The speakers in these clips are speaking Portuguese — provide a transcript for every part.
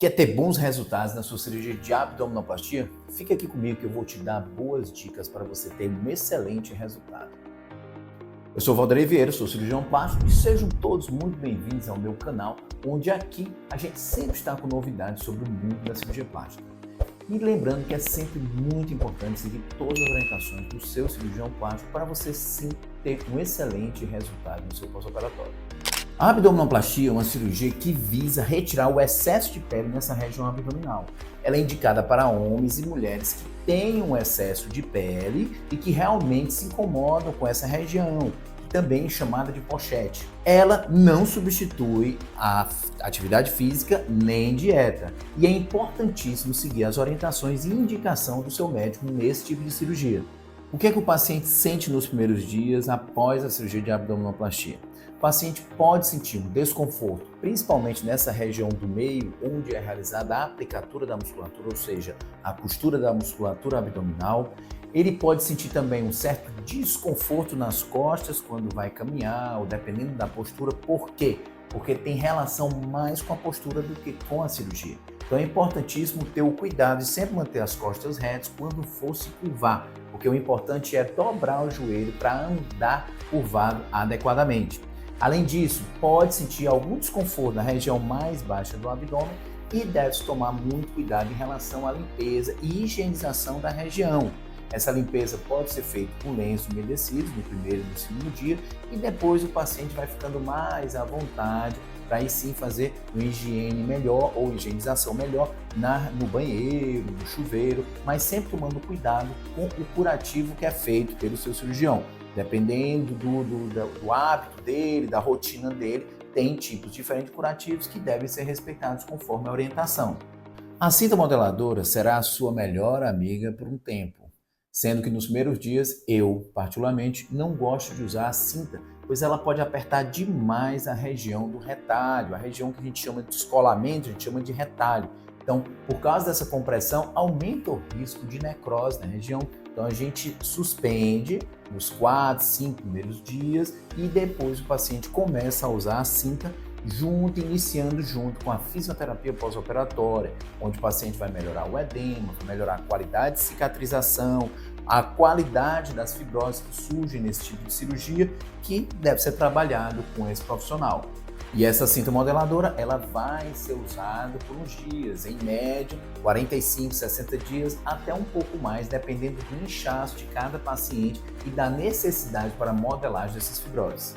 Quer ter bons resultados na sua cirurgia de abdominoplastia? Fica aqui comigo que eu vou te dar boas dicas para você ter um excelente resultado. Eu sou Valdirei Vieira, sou cirurgião plástico e sejam todos muito bem-vindos ao meu canal, onde aqui a gente sempre está com novidades sobre o mundo da cirurgia plástica. E lembrando que é sempre muito importante seguir todas as orientações do seu cirurgião plástico para você sim ter um excelente resultado no seu pós-operatório. A abdominoplastia é uma cirurgia que visa retirar o excesso de pele nessa região abdominal. Ela é indicada para homens e mulheres que têm um excesso de pele e que realmente se incomodam com essa região, também chamada de pochete. Ela não substitui a atividade física nem dieta e é importantíssimo seguir as orientações e indicação do seu médico nesse tipo de cirurgia. O que é que o paciente sente nos primeiros dias após a cirurgia de abdominoplastia? O paciente pode sentir um desconforto, principalmente nessa região do meio, onde é realizada a aplicatura da musculatura, ou seja, a costura da musculatura abdominal. Ele pode sentir também um certo desconforto nas costas quando vai caminhar, ou dependendo da postura. Por quê? Porque tem relação mais com a postura do que com a cirurgia. Então é importantíssimo ter o cuidado de sempre manter as costas retas quando for se curvar, porque o importante é dobrar o joelho para andar curvado adequadamente. Além disso, pode sentir algum desconforto na região mais baixa do abdômen e deve-se tomar muito cuidado em relação à limpeza e higienização da região. Essa limpeza pode ser feita com lenços umedecidos no primeiro e no segundo dia e depois o paciente vai ficando mais à vontade para aí sim fazer uma higiene melhor ou higienização melhor no banheiro, no chuveiro, mas sempre tomando cuidado com o curativo que é feito pelo seu cirurgião. Dependendo do hábito dele, da rotina dele, tem tipos diferentes de curativos que devem ser respeitados conforme a orientação. A cinta modeladora será a sua melhor amiga por um tempo, sendo que nos primeiros dias eu, particularmente, não gosto de usar a cinta, pois ela pode apertar demais a região do retalho, a região que a gente chama de descolamento, a gente chama de retalho. Então, por causa dessa compressão, aumenta o risco de necrose na região. Então, a gente suspende nos 4, 5 primeiros dias e depois o paciente começa a usar a cinta iniciando junto com a fisioterapia pós-operatória, onde o paciente vai melhorar o edema, vai melhorar a qualidade de cicatrização, a qualidade das fibroses que surgem nesse tipo de cirurgia, que deve ser trabalhado com esse profissional. E essa cinta modeladora, ela vai ser usada por uns dias, em média, 45, 60 dias, até um pouco mais, dependendo do inchaço de cada paciente e da necessidade para a modelagem dessas fibroses.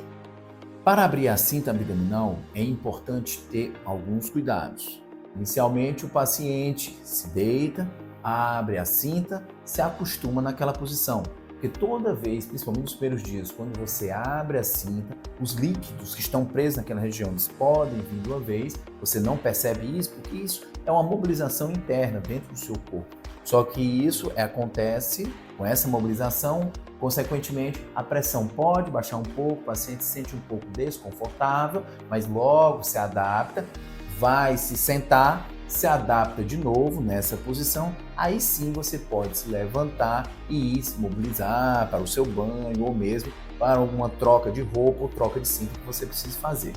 Para abrir a cinta abdominal, é importante ter alguns cuidados. Inicialmente, o paciente se deita, abre a cinta, se acostuma naquela posição. Porque toda vez, principalmente nos primeiros dias, quando você abre a cinta, os líquidos que estão presos naquela região, eles podem vir de uma vez, você não percebe isso, porque isso é uma mobilização interna dentro do seu corpo. Só que isso acontece com essa mobilização, consequentemente, a pressão pode baixar um pouco, o paciente se sente um pouco desconfortável, mas logo se adapta, vai se sentar, se adapta de novo nessa posição, aí sim você pode se levantar e ir se mobilizar para o seu banho ou mesmo para alguma troca de roupa ou troca de cinto que você precise fazer.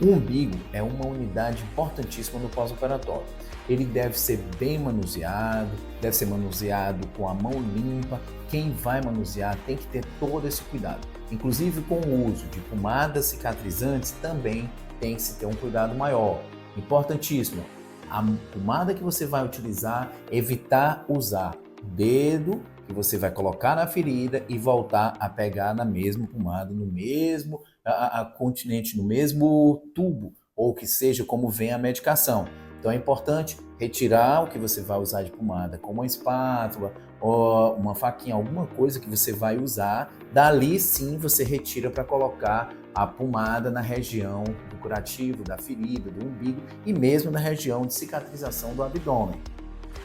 O umbigo é uma unidade importantíssima no pós-operatório. Ele deve ser bem manuseado, deve ser manuseado com a mão limpa. Quem vai manusear tem que ter todo esse cuidado. Inclusive com o uso de pomadas cicatrizantes também tem que se ter um cuidado maior. Importantíssimo, a pomada que você vai utilizar, evitar usar o dedo que você vai colocar na ferida e voltar a pegar na mesma pomada, no mesmo continente, no mesmo tubo, ou que seja como vem a medicação. Então é importante retirar o que você vai usar de pomada, como uma espátula ou uma faquinha, alguma coisa que você vai usar. Dali sim você retira para colocar a pomada na região do curativo, da ferida, do umbigo e mesmo na região de cicatrização do abdômen.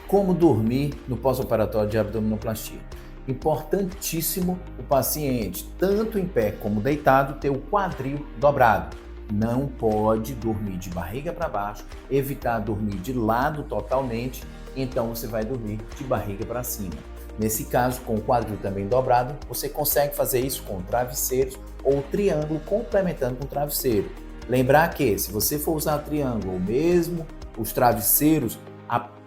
Como dormir no pós-operatório de abdominoplastia? Importantíssimo o paciente, tanto em pé como deitado, ter o quadril dobrado. Não pode dormir de barriga para baixo, evitar dormir de lado totalmente, então você vai dormir de barriga para cima. Nesse caso, com o quadril também dobrado, você consegue fazer isso com travesseiros ou triângulo complementando com travesseiro. Lembrar que se você for usar triângulo ou mesmo os travesseiros,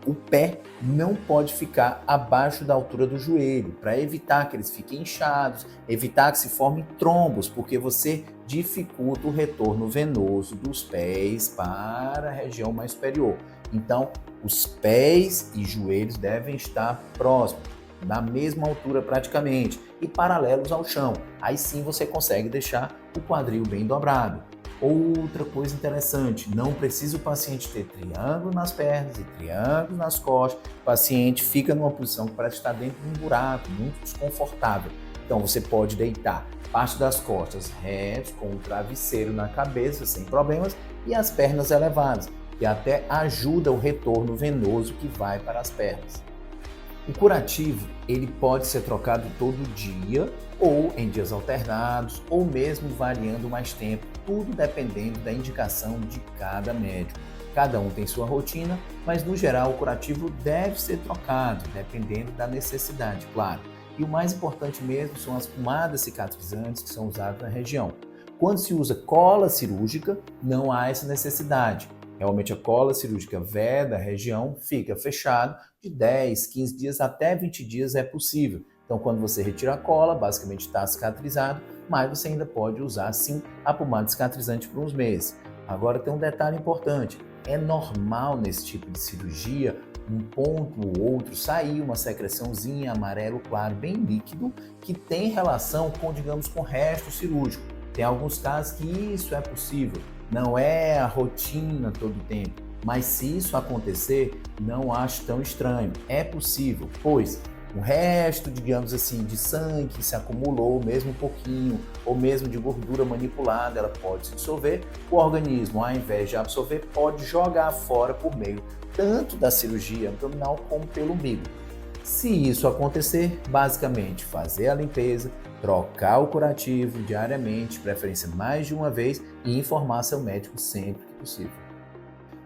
o pé não pode ficar abaixo da altura do joelho, para evitar que eles fiquem inchados, evitar que se formem trombos, porque você dificulta o retorno venoso dos pés para a região mais superior. Então, os pés e joelhos devem estar próximos, na mesma altura praticamente, e paralelos ao chão. Aí sim você consegue deixar o quadril bem dobrado. Outra coisa interessante, não precisa o paciente ter triângulo nas pernas e triângulo nas costas. O paciente fica numa posição que parece estar dentro de um buraco, muito desconfortável. Então você pode deitar parte das costas retas, com o travesseiro na cabeça, sem problemas, e as pernas elevadas, que até ajuda o retorno venoso que vai para as pernas. O curativo, ele pode ser trocado todo dia ou em dias alternados ou mesmo variando mais tempo, tudo dependendo da indicação de cada médico. Cada um tem sua rotina, mas no geral o curativo deve ser trocado, dependendo da necessidade, claro. E o mais importante mesmo são as pomadas cicatrizantes que são usadas na região. Quando se usa cola cirúrgica, não há essa necessidade. Realmente a cola cirúrgica veda a região, fica fechado, de 10, 15 dias até 20 dias é possível. Então quando você retira a cola, basicamente está cicatrizado, mas você ainda pode usar sim a pomada cicatrizante por uns meses. Agora tem um detalhe importante, é normal nesse tipo de cirurgia, um ponto ou outro sair uma secreçãozinha amarelo claro, bem líquido, que tem relação com, digamos, com o resto cirúrgico. Tem alguns casos que isso é possível. Não é a rotina todo o tempo, mas se isso acontecer, não acho tão estranho. É possível, pois o resto, digamos assim, de sangue que se acumulou, mesmo um pouquinho, ou mesmo de gordura manipulada, ela pode se dissolver. O organismo, ao invés de absorver, pode jogar fora por meio tanto da cirurgia abdominal como pelo umbigo. Se isso acontecer, basicamente fazer a limpeza, trocar o curativo diariamente, preferência mais de uma vez, e informar seu médico sempre que possível.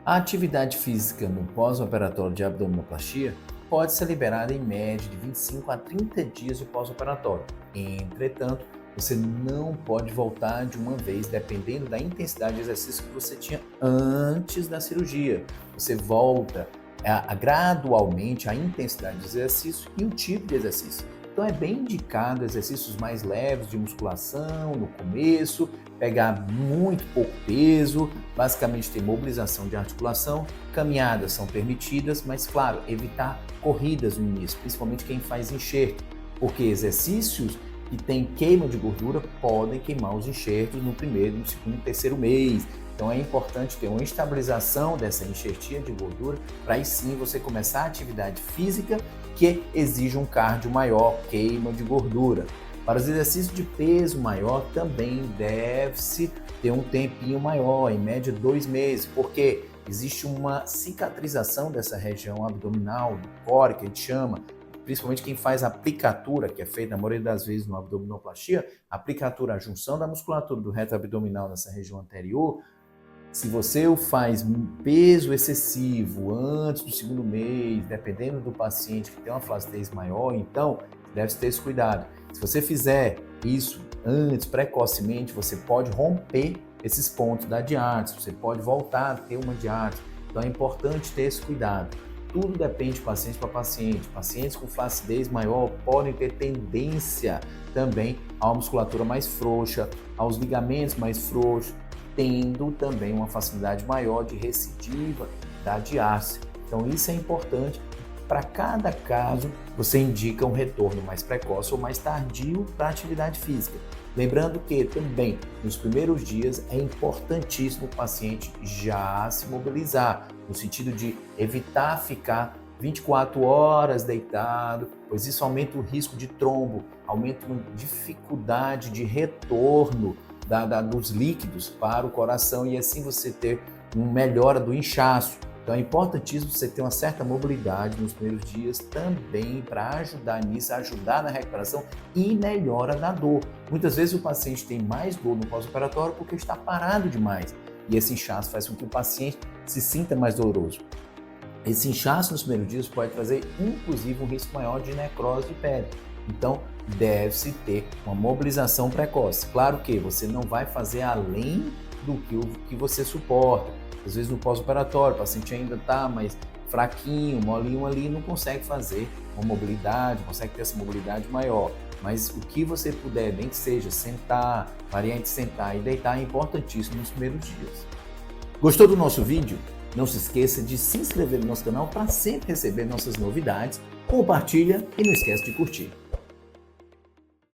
A atividade física no pós-operatório de abdominoplastia pode ser liberada em média de 25 a 30 dias de pós-operatório. Entretanto, você não pode voltar de uma vez, dependendo da intensidade de exercício que você tinha antes da cirurgia. Você volta gradualmente a intensidade de exercício e o tipo de exercício. Então é bem indicado exercícios mais leves de musculação no começo, pegar muito pouco peso, basicamente ter mobilização de articulação, caminhadas são permitidas, mas claro, evitar corridas no início, principalmente quem faz enxerto, porque exercícios que têm queima de gordura podem queimar os enxertos no primeiro, no segundo, terceiro mês. Então é importante ter uma estabilização dessa enxertia de gordura para aí sim você começar a atividade física que exige um cardio maior, queima de gordura. Para os exercícios de peso maior também deve-se ter um tempinho maior, em média 2 meses, porque existe uma cicatrização dessa região abdominal, do core, que a gente chama, principalmente quem faz aplicatura, que é feita na maioria das vezes no abdominoplastia, aplicatura, a junção da musculatura do reto abdominal nessa região anterior. Se você o faz peso excessivo antes do segundo mês, dependendo do paciente que tem uma flacidez maior, então deve ter esse cuidado. Se você fizer isso antes, precocemente, você pode romper esses pontos da diátese, você pode voltar a ter uma diátese. Então é importante ter esse cuidado. Tudo depende de paciente para paciente. Pacientes com flacidez maior podem ter tendência também a uma musculatura mais frouxa, aos ligamentos mais frouxos, tendo também uma facilidade maior de recidiva da diátese. Então isso é importante. Para cada caso, você indica um retorno mais precoce ou mais tardio para a atividade física. Lembrando que também nos primeiros dias é importantíssimo o paciente já se mobilizar, no sentido de evitar ficar 24 horas deitado, pois isso aumenta o risco de trombo, aumenta a dificuldade de retorno dos líquidos para o coração e assim você ter uma melhora do inchaço. Então é importantíssimo você ter uma certa mobilidade nos primeiros dias também para ajudar nisso, ajudar na recuperação e melhora da dor. Muitas vezes o paciente tem mais dor no pós-operatório porque está parado demais e esse inchaço faz com que o paciente se sinta mais doloroso. Esse inchaço nos primeiros dias pode trazer inclusive um risco maior de necrose de pele. Então deve-se ter uma mobilização precoce. Claro que você não vai fazer além do que você suporta. Às vezes no pós-operatório, o paciente ainda está mais fraquinho, molinho ali, não consegue fazer uma mobilidade, consegue ter essa mobilidade maior. Mas o que você puder, nem que seja sentar, variar entre sentar e deitar, é importantíssimo nos primeiros dias. Gostou do nosso vídeo? Não se esqueça de se inscrever no nosso canal para sempre receber nossas novidades. Compartilha e não esquece de curtir.